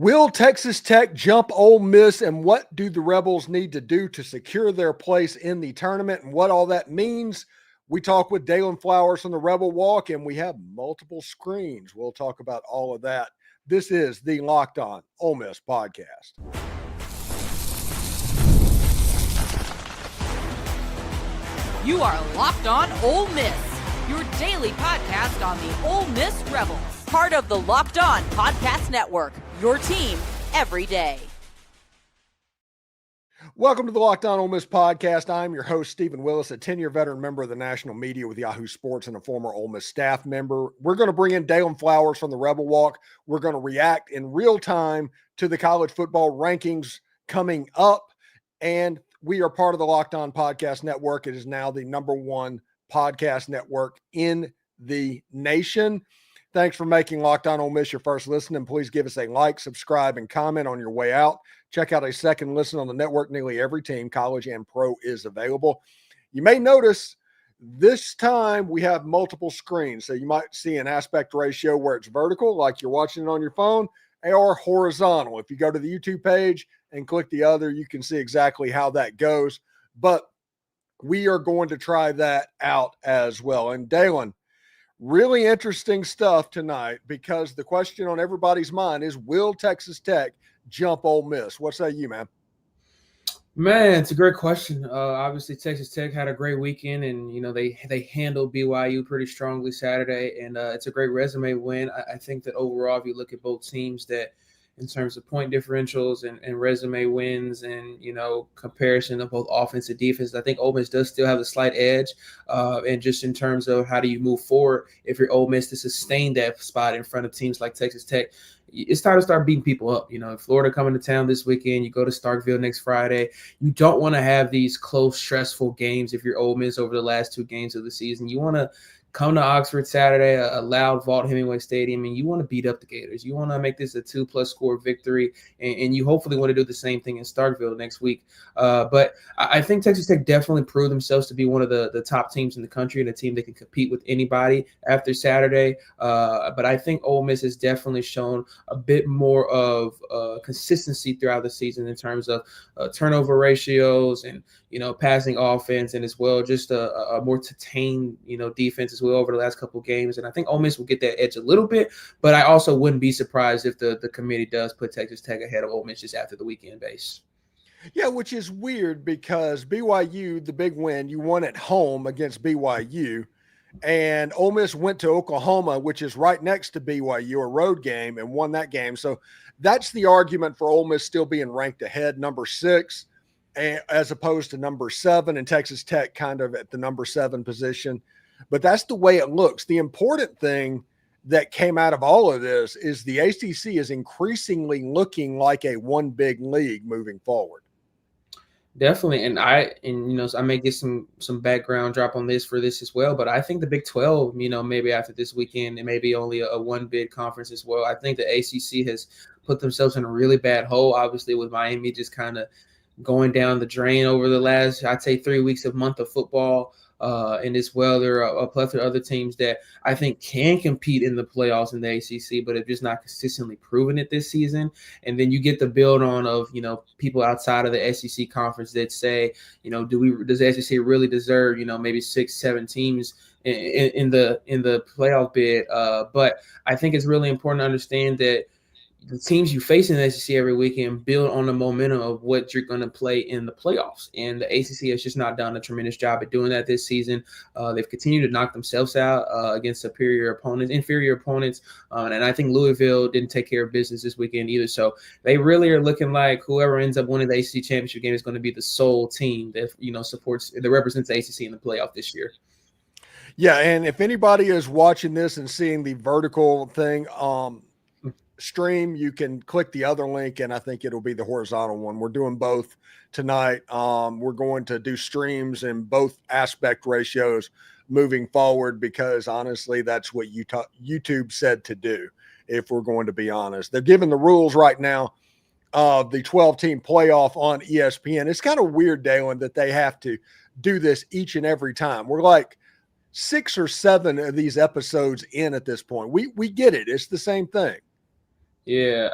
Will Texas Tech jump Ole Miss, and what do the Rebels need to do to secure their place in the tournament and what all that means? We talk with Dalen Flowers from the Rebel Walk, and we have multiple screens. We'll talk about all of that. This is the Locked On Ole Miss podcast. You are Locked On Ole Miss, your daily podcast on the Ole Miss Rebels. Part of the Locked On Podcast Network, your team every day. Welcome to the Locked On Ole Miss podcast. I'm your host, Stephen Willis, a 10-year veteran member of the national media with Yahoo Sports and a former Ole Miss staff member. We're going to bring in Dalen Flowers from the Rebel Walk. We're going to react in real time to the college football rankings coming up, and we are part of the Locked On Podcast Network. It is now the number one podcast network in the nation. Thanks for making Locked On Ole Miss your first listen, and please give us a like, subscribe, and comment on your way out. Check out a second listen on the network. Nearly every team, college and pro, is available. You may notice this time we have multiple screens, so you might see an aspect ratio where it's vertical, like you're watching it on your phone, or horizontal. If you go to the YouTube page and click the other, you can see exactly how that goes. But we are going to try that out as well. And Dalen, really interesting stuff tonight, because the question on everybody's mind is, will Texas Tech jump Ole Miss? What say you, man? Man, it's a great question. Obviously, Texas Tech had a great weekend, and they handled BYU pretty strongly Saturday, and it's a great resume win. I think that overall, if you look at both teams, that in terms of point differentials and resume wins and, comparison of both offense and defense, I think Ole Miss does still have a slight edge. And just in terms of how do you move forward, if you're Ole Miss to sustain that spot in front of teams like Texas Tech, it's time to start beating people up. Florida coming to town this weekend, you go to Starkville next Friday. You don't want to have these close, stressful games if you're Ole Miss over the last two games of the season. You want to come to Oxford Saturday, a loud Vaught Hemingway Stadium, and you want to beat up the Gators. You want to make this a 2+ score victory, and you hopefully want to do the same thing in Starkville next week. But I think Texas Tech definitely proved themselves to be one of the top teams in the country and a team that can compete with anybody after Saturday. But I think Ole Miss has definitely shown a bit more of consistency throughout the season in terms of turnover ratios and, passing offense, and as well just a more contained, defense as well over the last couple of games. And I think Ole Miss will get that edge a little bit, but I also wouldn't be surprised if the committee does put Texas Tech ahead of Ole Miss just after the weekend base. Yeah, which is weird because BYU, the big win, you won at home against BYU, and Ole Miss went to Oklahoma, which is right next to BYU, a road game, and won that game. So that's the argument for Ole Miss still being ranked ahead, number 6, as opposed to number 7, and Texas Tech kind of at the number 7 position. But that's the way it looks. The important thing that came out of all of this is the ACC is increasingly looking like a one big league moving forward. Definitely. And I may get some background drop on this for this as well, but I think the Big 12, maybe after this weekend, it may be only a one bid conference as well. I think the ACC has put themselves in a really bad hole, obviously, with Miami just kind of going down the drain over the last, I'd say, 3 weeks of month of football. And as well, there are a plethora of other teams that I think can compete in the playoffs in the ACC, but have just not consistently proven it this season. And then you get the build on of, people outside of the SEC conference that say, does the SEC really deserve, maybe 6-7 teams in the playoff bid? But I think it's really important to understand that the teams you face in the SEC every weekend build on the momentum of what you're going to play in the playoffs. And the ACC has just not done a tremendous job at doing that this season. They've continued to knock themselves out against inferior opponents. And I think Louisville didn't take care of business this weekend either. So they really are looking like whoever ends up winning the ACC championship game is going to be the sole team that, that represents the ACC in the playoff this year. Yeah, and if anybody is watching this and seeing the vertical thing, stream, you can click the other link, and I think it'll be the horizontal one. We're doing both tonight. We're going to do streams in both aspect ratios moving forward, because honestly, that's what YouTube said to do, if we're going to be honest. They're giving the rules right now of the 12-team playoff on ESPN. It's kind of weird, Dalen, that they have to do this each and every time. We're like 6 or 7 of these episodes in at this point. We get it. It's the same thing. Yeah.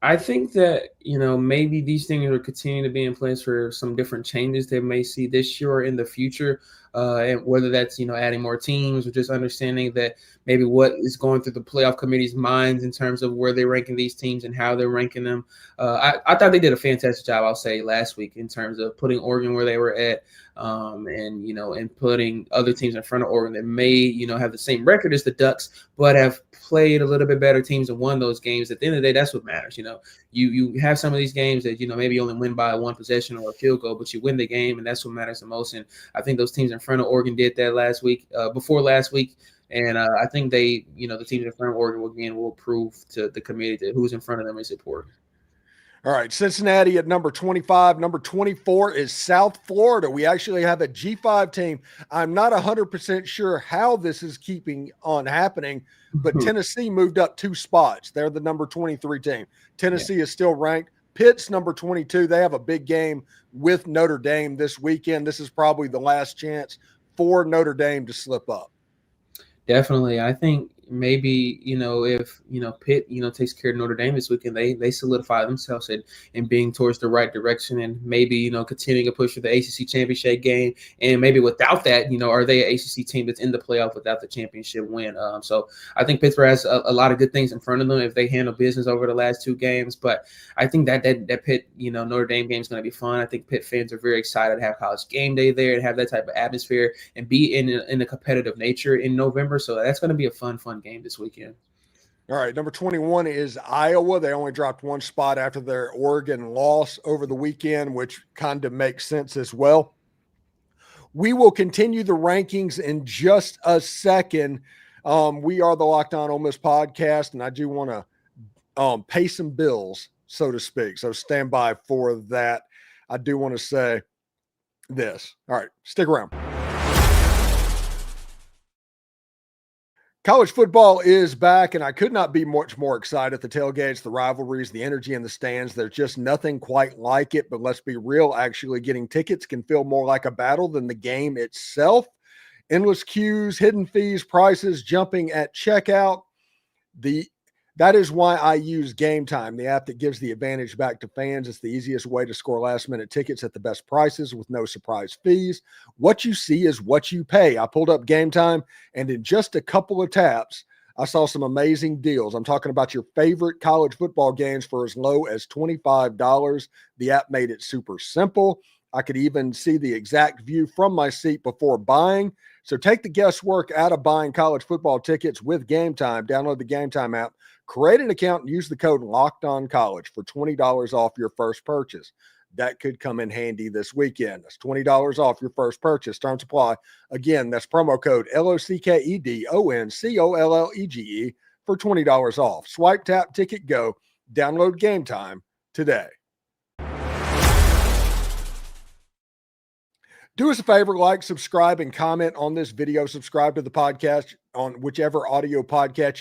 I think that, maybe these things are continuing to be in place for some different changes they may see this year or in the future. And whether that's, adding more teams or just understanding that maybe what is going through the playoff committee's minds in terms of where they're ranking these teams and how they're ranking them. I thought they did a fantastic job, I'll say, last week in terms of putting Oregon where they were at. And putting other teams in front of Oregon that may, have the same record as the Ducks, but have played a little bit better teams and won those games. At the end of the day, that's what matters. You have some of these games that, maybe you only win by one possession or a field goal, but you win the game, and that's what matters the most. And I think those teams in front of Oregon did that before last week. And I think the teams in front of Oregon will prove to the committee that who's in front of them is important. All right, Cincinnati at number 25. Number 24 is South Florida. We actually have a G5 team. I'm not 100% sure how this is keeping on happening, but Tennessee moved up 2 spots. They're the number 23 team. Tennessee is still ranked. Pitt's number 22. They have a big game with Notre Dame this weekend. This is probably the last chance for Notre Dame to slip up. Definitely. I think maybe, if, Pitt, takes care of Notre Dame this weekend, they solidify themselves in being towards the right direction and maybe, continuing to push for the ACC championship game. And maybe without that, are they an ACC team that's in the playoff without the championship win? So I think Pittsburgh has a lot of good things in front of them if they handle business over the last 2 games. But I think that Pitt, Notre Dame game is going to be fun. I think Pitt fans are very excited to have college game day there and have that type of atmosphere and be in a competitive nature in November. So that's going to be a fun game this weekend. All right, number 21 is Iowa. They only dropped 1 spot after their Oregon loss over the weekend, which kind of makes sense as well. We will continue the rankings in just a second. We are the Locked On Ole Miss podcast, and I do want to pay some bills, so to speak. So stand by for that. I do want to say this. All right, stick around. College football is back, and I could not be much more excited. The tailgates, the rivalries, the energy in the stands, there's just nothing quite like it. But let's be real, actually getting tickets can feel more like a battle than the game itself. Endless queues, hidden fees, prices, jumping at checkout. That is why I use GameTime, the app that gives the advantage back to fans. It's the easiest way to score last-minute tickets at the best prices with no surprise fees. What you see is what you pay. I pulled up GameTime, and in just a couple of taps, I saw some amazing deals. I'm talking about your favorite college football games for as low as $25. The app made it super simple. I could even see the exact view from my seat before buying. So take the guesswork out of buying college football tickets with GameTime. Download the GameTime app, create an account, and use the code LOCKEDONCollege for $20 off your first purchase. That could come in handy this weekend. That's $20 off your first purchase. Terms apply. Again, that's promo code LOCKEDONCOLLEGE for $20 off. Swipe, tap, ticket, go. Download GameTime today. Do us a favor, like, subscribe, and comment on this video. Subscribe to the podcast on whichever audio podcast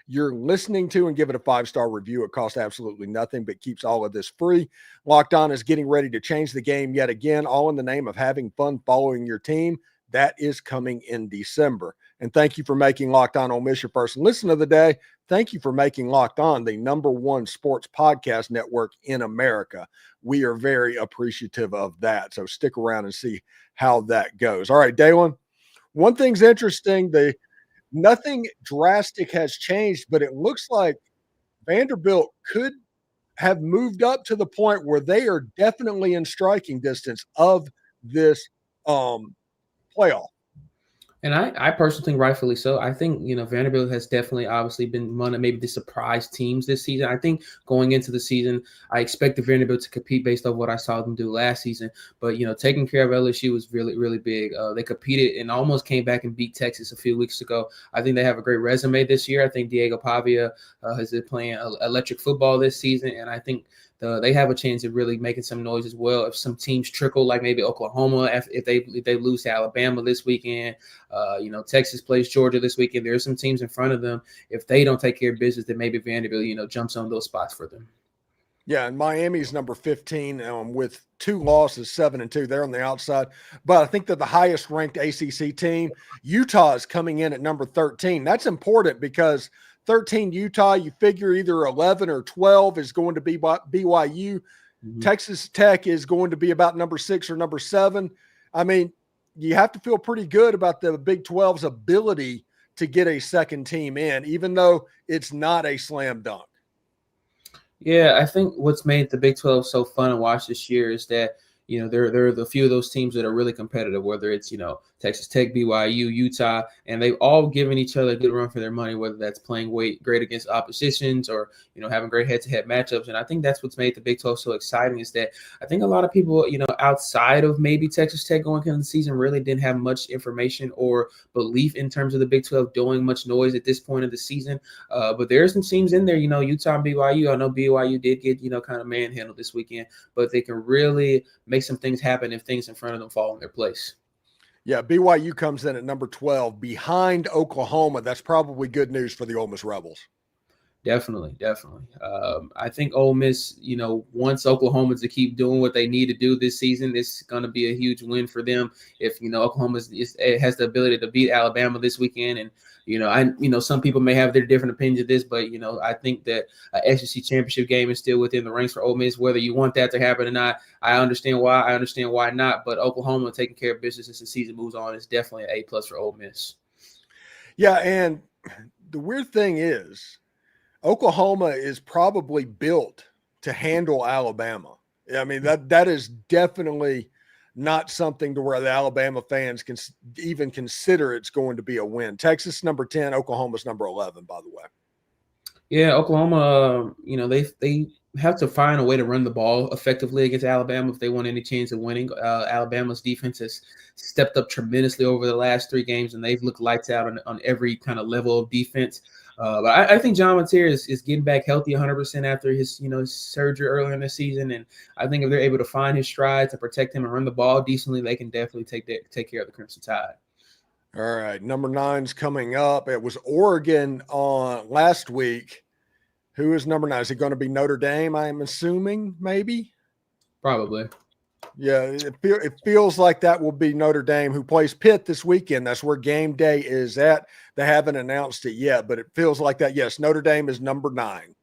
you're listening to, and give it a 5-star review. It costs absolutely nothing, but keeps all of this free. Locked On is getting ready to change the game yet again, all in the name of having fun following your team. That is coming in December. And thank you for making Locked On Ole Miss your first listen of the day. Thank you for making Locked On the #1 sports podcast network in America. We are very appreciative of that. So stick around and see how that goes. All right, Dalen, one thing's interesting. Nothing drastic has changed, but it looks like Vanderbilt could have moved up to the point where they are definitely in striking distance of this playoff. And I personally think rightfully so. I think, Vanderbilt has definitely obviously been one of maybe the surprise teams this season. I think going into the season, I expected Vanderbilt to compete based on what I saw them do last season. But, taking care of LSU was really, really big. They competed and almost came back and beat Texas a few weeks ago. I think they have a great resume this year. I think Diego Pavia has been playing electric football this season. And I think they have a chance of really making some noise as well. If some teams trickle, like maybe Oklahoma, if they lose to Alabama this weekend, Texas plays Georgia this weekend. There are some teams in front of them. If they don't take care of business, then maybe Vanderbilt, jumps on those spots for them. Yeah, and Miami's number 15 with 2 losses, 7-2. They're on the outside. But I think they're the highest ranked ACC team. Utah is coming in at number 13. That's important because 13 Utah. You figure either 11 or 12 is going to be BYU. Mm-hmm. Texas Tech is going to be about number 6 or number 7. I mean, you have to feel pretty good about the Big 12's ability to get a second team in, even though it's not a slam dunk. Yeah, I think what's made the Big 12 so fun to watch this year is that, there are the few of those teams that are really competitive, whether it's, Texas Tech, BYU, Utah, and they've all given each other a good run for their money, whether that's playing great against oppositions or, having great head-to-head matchups. And I think that's what's made the Big 12 so exciting is that I think a lot of people, outside of maybe Texas Tech going into the season really didn't have much information or belief in terms of the Big 12 doing much noise at this point of the season. But there are some teams in there, Utah and BYU. I know BYU did get, kind of manhandled this weekend, but they can really make some things happen if things in front of them fall in their place. Yeah, BYU comes in at number 12 behind Oklahoma. That's probably good news for the Ole Miss Rebels. Definitely. I think Ole Miss, wants Oklahoma to keep doing what they need to do this season. It's going to be a huge win for them if, Oklahoma has the ability to beat Alabama this weekend. And, some people may have their different opinions of this, but, I think that a SEC championship game is still within the ranks for Ole Miss. Whether you want that to happen or not, I understand why. I understand why not. But Oklahoma taking care of business as the season moves on is definitely an A+ for Ole Miss. Yeah, and the weird thing is, Oklahoma is probably built to handle Alabama. I mean, that is definitely not something to where the Alabama fans can even consider it's going to be a win. Texas number 10, Oklahoma's number 11, by the way. Yeah, Oklahoma, they have to find a way to run the ball effectively against Alabama if they want any chance of winning. Alabama's defense has stepped up tremendously over the last 3 games, and they've looked lights out on every kind of level of defense. But I think John Mateer is getting back healthy 100% after his surgery earlier in the season, and I think if they're able to find his stride to protect him and run the ball decently, they can definitely take care of the Crimson Tide. All right, number 9's coming up. It was Oregon on last week. Who is number 9? Is it going to be Notre Dame? I'm assuming, maybe. Probably. Yeah, it feels like that will be Notre Dame, who plays Pitt this weekend. That's where game day is at. They haven't announced it yet, but it feels like that. Yes, Notre Dame is number 9.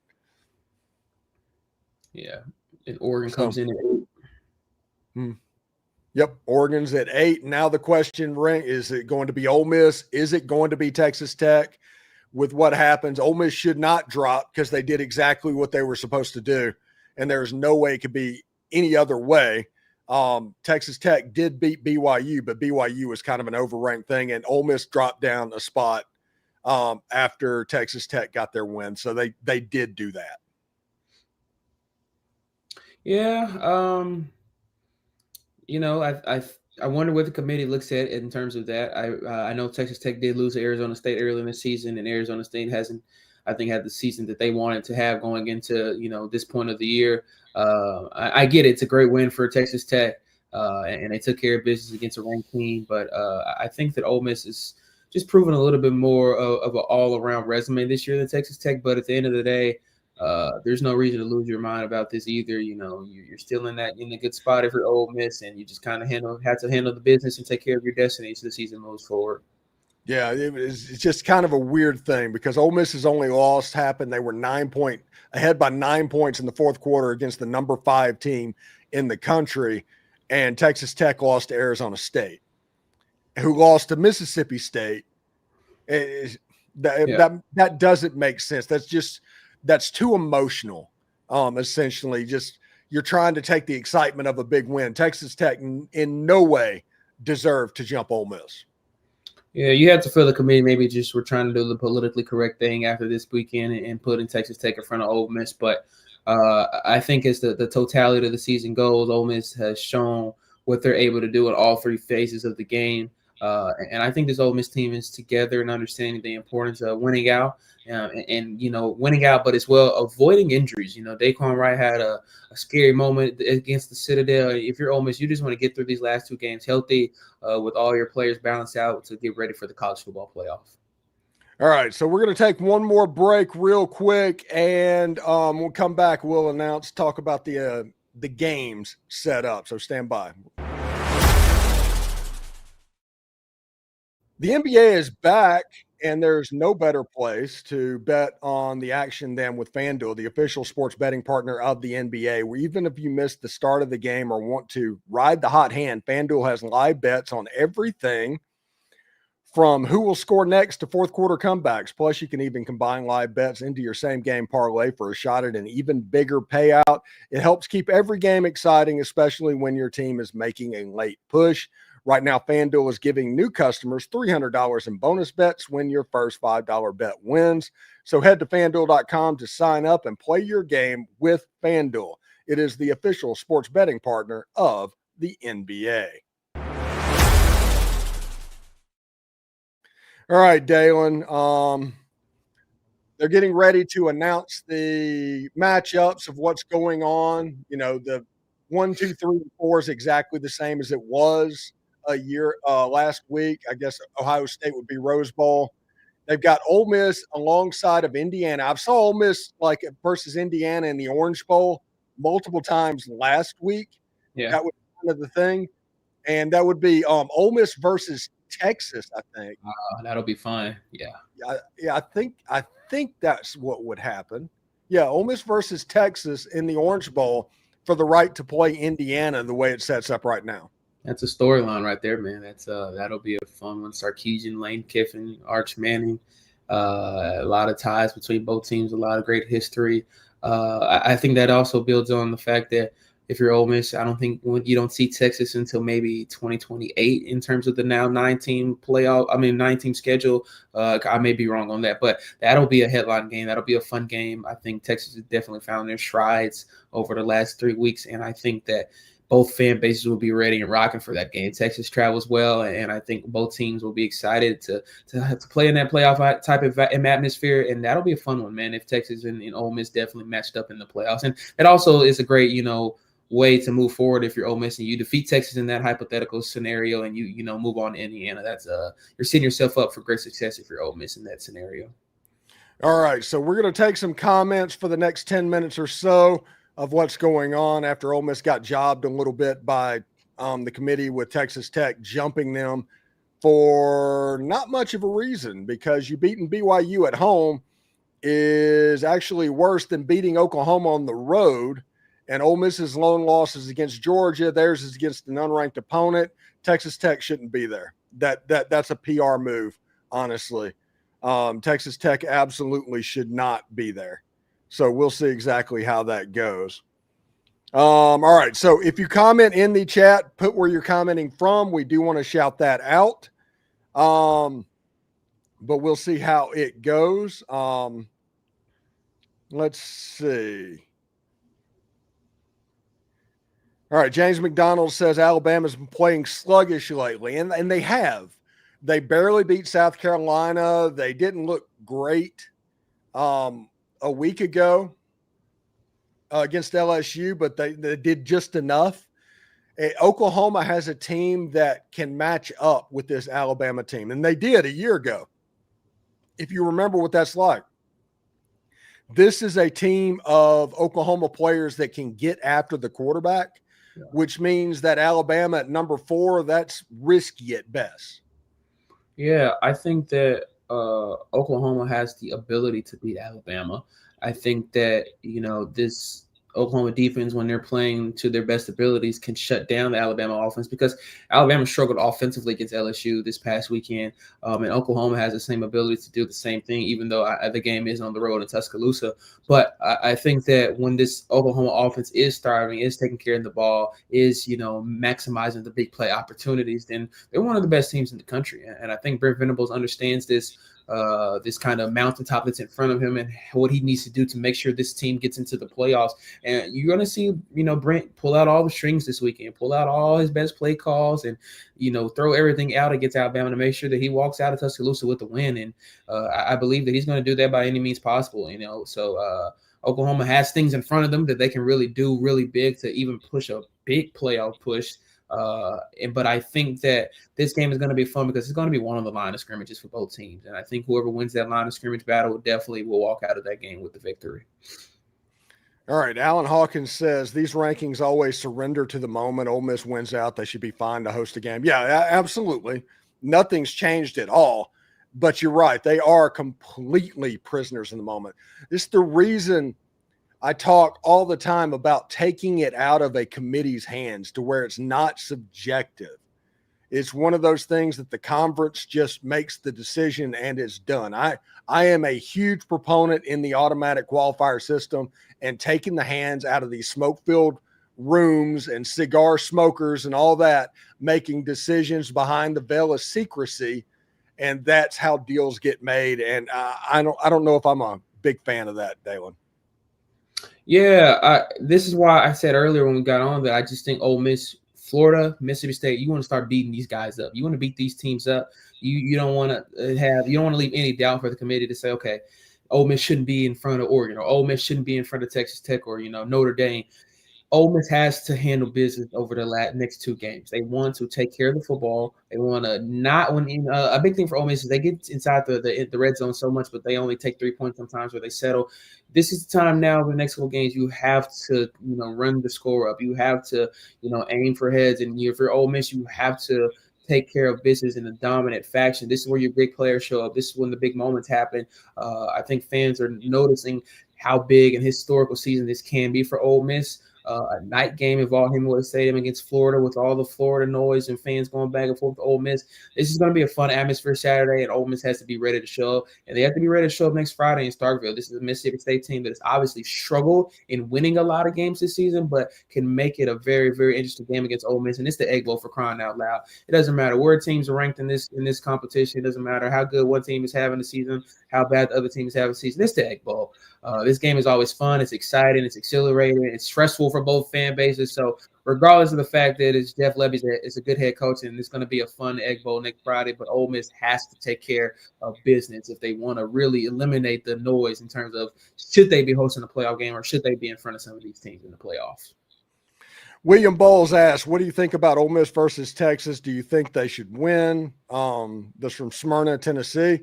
Yeah, and Oregon comes in at 8. Yep, Oregon's at 8. Now the question is it going to be Ole Miss? Is it going to be Texas Tech? With what happens, Ole Miss should not drop because they did exactly what they were supposed to do, and there's no way it could be any other way. Texas Tech did beat BYU, but BYU was kind of an overranked thing, and Ole Miss dropped down a spot after Texas Tech got their win. So they did do that. Yeah, I wonder what the committee looks at in terms of that. I know Texas Tech did lose to Arizona State early in the season, and Arizona State hasn't, I think, had the season that they wanted to have going into this point of the year. I get it; it's a great win for Texas Tech, and they took care of business against a ranked team. But I think that Ole Miss is just proving a little bit more of an all-around resume this year than Texas Tech. But at the end of the day, there's no reason to lose your mind about this either. You're still in a good spot if you're Ole Miss, and you just kind of have to handle the business and take care of your destiny as the season moves forward. Yeah, it's just kind of a weird thing because Ole Miss's only loss happened. They were ahead by 9 points in the fourth quarter against the number 5 team in the country, and Texas Tech lost to Arizona State, who lost to Mississippi State. That doesn't make sense. That's too emotional. Essentially, just you're trying to take the excitement of a big win. Texas Tech in no way deserved to jump Ole Miss. Yeah, you have to feel the committee maybe just were trying to do the politically correct thing after this weekend and putting Texas Tech in front of Ole Miss. But I think as the totality of the season goes, Ole Miss has shown what they're able to do in all 3 phases of the game. And I think this Ole Miss team is together and understanding the importance of winning out and winning out, but as well avoiding injuries. Daquan Wright had a scary moment against the Citadel. If you're Ole Miss, you just want to get through these last 2 games healthy with all your players balanced out to get ready for the college football playoff. All right, so we're going to take one more break real quick, and we'll come back. We'll talk about the games set up. So stand by. The NBA is back, and there's no better place to bet on the action than with FanDuel, the official sports betting partner of the NBA, where even if you missed the start of the game or want to ride the hot hand, FanDuel has live bets on everything from who will score next to fourth quarter comebacks. Plus, you can even combine live bets into your same game parlay for a shot at an even bigger payout. It helps keep every game exciting, especially when your team is making a late push. Right now, FanDuel is giving new customers $300 in bonus bets when your first $5 bet wins. So head to FanDuel.com to sign up and play your game with FanDuel. It is the official sports betting partner of the NBA. All right, Dalen. They're getting ready to announce the matchups of what's going on. You know, the 1, 2, 3, and 4 is exactly the same as it was last week. I guess Ohio State would be Rose Bowl. They've got Ole Miss alongside of Indiana. I saw Ole Miss versus Indiana in the Orange Bowl multiple times last week. Yeah, that was kind of the thing, and that would be Ole Miss versus Texas, I think. that'll be fun. Yeah. I think that's what would happen. Yeah, Ole Miss versus Texas in the Orange Bowl for the right to play Indiana the way it sets up right now. That's a storyline right there, man. That'll be a fun one. Sarkisian, Lane Kiffin, Arch Manning, a lot of ties between both teams, a lot of great history. I think that also builds on the fact that if you're Ole Miss, I don't think you don't see Texas until maybe 2028 in terms of the now 9-team schedule. I may be wrong on that, but that'll be a headline game. That'll be a fun game. I think Texas has definitely found their strides over the last 3 weeks, and I think that both fan bases will be ready and rocking for that game. Texas travels well, and I think both teams will be excited to play in that playoff type of atmosphere, and that'll be a fun one, man, if Texas and Ole Miss definitely matched up in the playoffs. And it also is a great, way to move forward if you're Ole Miss and you defeat Texas in that hypothetical scenario and you move on to Indiana. That's you're setting yourself up for great success if you're Ole Miss in that scenario. All right, so we're going to take some comments for the next 10 minutes or so of what's going on after Ole Miss got jobbed a little bit by the committee with Texas Tech jumping them for not much of a reason, because you beating BYU at home is actually worse than beating Oklahoma on the road. And Ole Miss's lone loss is against Georgia. Theirs is against an unranked opponent. Texas Tech shouldn't be there. That's a PR move, honestly. Texas Tech absolutely should not be there. So we'll see exactly how that goes. All right. So if you comment in the chat, put where you're commenting from. We do want to shout that out. But we'll see how it goes. Let's see. All right, James McDonald says Alabama's been playing sluggish lately, and they have. They barely beat South Carolina. They didn't look great a week ago against LSU, but they did just enough. Oklahoma has a team that can match up with this Alabama team, and they did a year ago, if you remember what that's like. This is a team of Oklahoma players that can get after the quarterback. Yeah. Which means that Alabama at number 4, that's risky at best. Yeah, I think that Oklahoma has the ability to beat Alabama. I think that, this Oklahoma defense, when they're playing to their best abilities, can shut down the Alabama offense, because Alabama struggled offensively against LSU this past weekend. And Oklahoma has the same ability to do the same thing, even though the game is on the road in Tuscaloosa. But I think that when this Oklahoma offense is thriving, is taking care of the ball, is, maximizing the big play opportunities, then they're one of the best teams in the country. And I think Brent Venables understands this kind of mountaintop that's in front of him and what he needs to do to make sure this team gets into the playoffs. And you're going to see, Brent pull out all the strings this weekend, pull out all his best play calls and, throw everything out against Alabama to make sure that he walks out of Tuscaloosa with the win. And I believe that he's going to do that by any means possible, So Oklahoma has things in front of them that they can really do really big to even push a big playoff push. But I think that this game is going to be fun because it's going to be one of the line of scrimmages for both teams. And I think whoever wins that line of scrimmage battle definitely will walk out of that game with the victory. All right. Alan Hawkins says these rankings always surrender to the moment Ole Miss wins out. They should be fine to host a game. Yeah, absolutely. Nothing's changed at all. But you're right. They are completely prisoners in the moment. This is the reason I talk all the time about taking it out of a committee's hands to where it's not subjective. It's one of those things that the conference just makes the decision and it's done. I am a huge proponent in the automatic qualifier system and taking the hands out of these smoke-filled rooms and cigar smokers and all that, making decisions behind the veil of secrecy, and that's how deals get made. And I don't know if I'm a big fan of that, Dalen. Yeah, this is why I said earlier when we got on that I just think Ole Miss, Florida, Mississippi State, you want to start beating these guys up. You want to beat these teams up. You don't want to leave any doubt for the committee to say, okay, Ole Miss shouldn't be in front of Oregon, or Ole Miss shouldn't be in front of Texas Tech, or Notre Dame. Ole Miss has to handle business over the next two games. They want to take care of the football. They want to not win. A big thing for Ole Miss is they get inside the red zone so much, but they only take 3 points sometimes, where they settle. This is the time now. The next couple games, you have to run the score up. You have to aim for heads, and if you're Ole Miss, you have to take care of business in a dominant fashion. This is where your big players show up. This is when the big moments happen. I think fans are noticing how big and historical season this can be for Ole Miss. A night game at Vaught Stadium against Florida, with all the Florida noise and fans going back and forth to Ole Miss. This is going to be a fun atmosphere Saturday, and Ole Miss has to be ready to show up. And they have to be ready to show up next Friday in Starkville. This is a Mississippi State team that has obviously struggled in winning a lot of games this season, but can make it a very, very interesting game against Ole Miss. And it's the Egg Bowl, for crying out loud. It doesn't matter where teams are ranked in this competition. It doesn't matter how good one team is having the season, how bad the other team is having the season. It's the Egg Bowl. This game is always fun. It's exciting. It's exhilarating. It's stressful for both fan bases. So regardless of the fact that it's Jeff Lebby is a good head coach and it's going to be a fun Egg Bowl next Friday, but Ole Miss has to take care of business if they want to really eliminate the noise in terms of should they be hosting a playoff game or should they be in front of some of these teams in the playoffs. William Bowles asks, what do you think about Ole Miss versus Texas? Do you think they should win? This from Smyrna, Tennessee.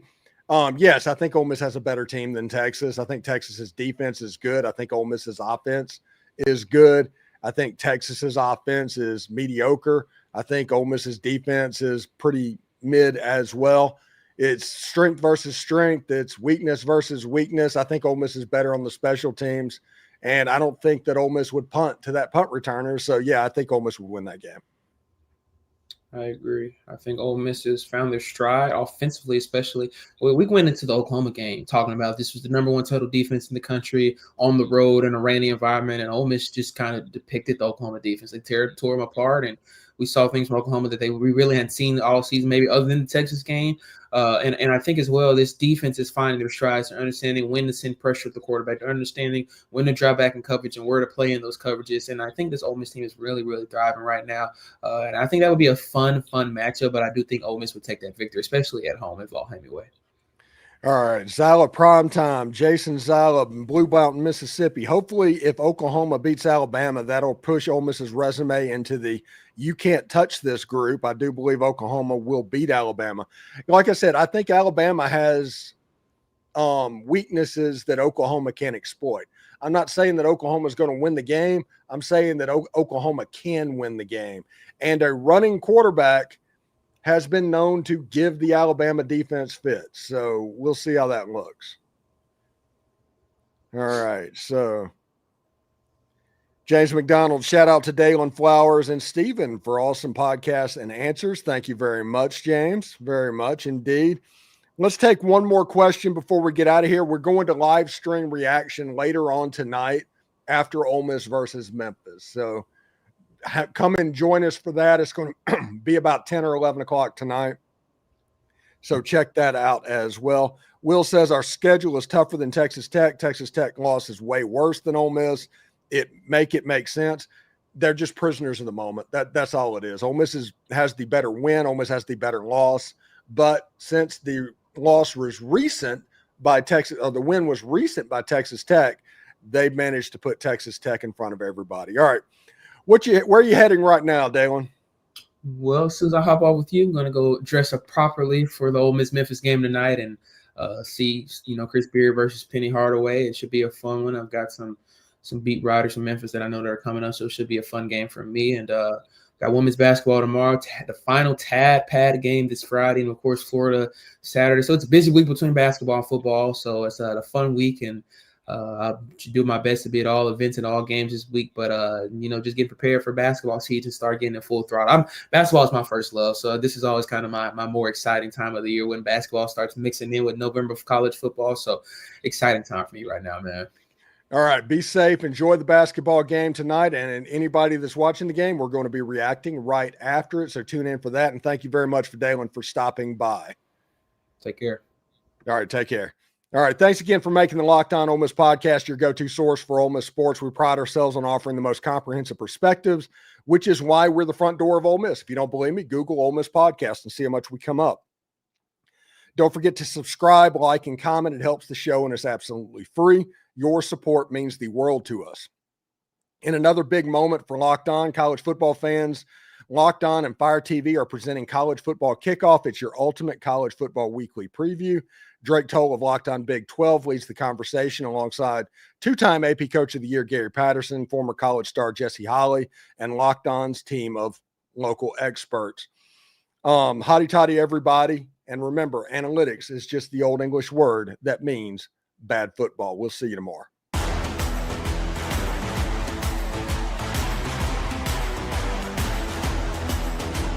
Yes, I think Ole Miss has a better team than Texas. I think Texas's defense is good. I think Ole Miss's offense is good. I think Texas's offense is mediocre. I think Ole Miss's defense is pretty mid as well. It's strength versus strength. It's weakness versus weakness. I think Ole Miss is better on the special teams, and I don't think that Ole Miss would punt to that punt returner. So, yeah, I think Ole Miss would win that game. I agree. I think Ole Miss has found their stride offensively, especially. We went into the Oklahoma game talking about this was the number one total defense in the country on the road in a rainy environment, and Ole Miss just kind of depicted the Oklahoma defense. They tore them apart, and we saw things from Oklahoma that we really hadn't seen all season, maybe other than the Texas game. And I think as well, this defense is finding their strides and understanding when to send pressure at the quarterback, understanding when to drop back in coverage and where to play in those coverages. And I think this Ole Miss team is really, really thriving right now. And I think that would be a fun matchup, but I do think Ole Miss would take that victory, especially at home at Vaught. All right, Zala Primetime, Jason Zala, Blue Mountain, Mississippi. Hopefully, if Oklahoma beats Alabama, that'll push Ole Miss's resume into the you can't touch this group. I do believe Oklahoma will beat Alabama. Like I said, I think Alabama has weaknesses that Oklahoma can exploit. I'm not saying that Oklahoma is going to win the game. I'm saying that Oklahoma can win the game. And a running quarterback has been known to give the Alabama defense fits. So we'll see how that looks. All right. So James McDonald, shout out to Dalen Flowers and Steven for awesome podcasts and answers. Thank you very much, James. Very much indeed. Let's take one more question before we get out of here. We're going to live stream reaction later on tonight after Ole Miss versus Memphis. So come and join us for that. It's going to be about 10 or 11 o'clock tonight. So check that out as well. Will says our schedule is tougher than Texas Tech. Texas Tech loss is way worse than Ole Miss. It make sense. They're just prisoners of the moment. That's all it is. Ole Miss has the better win. Ole Miss has the better loss. But since the loss was recent by Texas, or the win was recent by Texas Tech, they managed to put Texas Tech in front of everybody. All right. Where are you heading right now, Dalen? Well, as soon as I hop off with you, I'm going to go dress up properly for the Ole Miss Memphis game tonight and see, Chris Beard versus Penny Hardaway. It should be a fun one. I've got some beat riders from Memphis that I know that are coming up, so it should be a fun game for me. And Got women's basketball tomorrow, the final pad game this Friday, and of course Florida Saturday. So it's a busy week between basketball and football. So it's a fun week, and I'll do my best to be at all events and all games this week. But just getting prepared for basketball season, start getting in full throttle. Basketball is my first love, so this is always kind of my more exciting time of the year when basketball starts mixing in with November for college football. So exciting time for me right now, man. All right, be safe. Enjoy the basketball game tonight. And anybody that's watching the game, we're going to be reacting right after it. So tune in for that. And thank you very much for Dalen for stopping by. Take care. All right, take care. All right, thanks again for making the Locked On Ole Miss podcast your go-to source for Ole Miss sports. We pride ourselves on offering the most comprehensive perspectives, which is why we're the front door of Ole Miss. If you don't believe me, Google Ole Miss podcast and see how much we come up. Don't forget to subscribe, like, and comment. It helps the show, and it's absolutely free. Your support means the world to us. In another big moment for Locked On college football fans, Locked On and Fire TV are presenting College Football Kickoff. It's your ultimate college football weekly preview. Drake Toll of Locked On Big 12 leads the conversation alongside two-time AP Coach of the Year Gary Patterson, former college star Jesse Holley, and Locked On's team of local experts. Hotty toddy, everybody. And remember, analytics is just the old English word that means bad football. We'll see you tomorrow.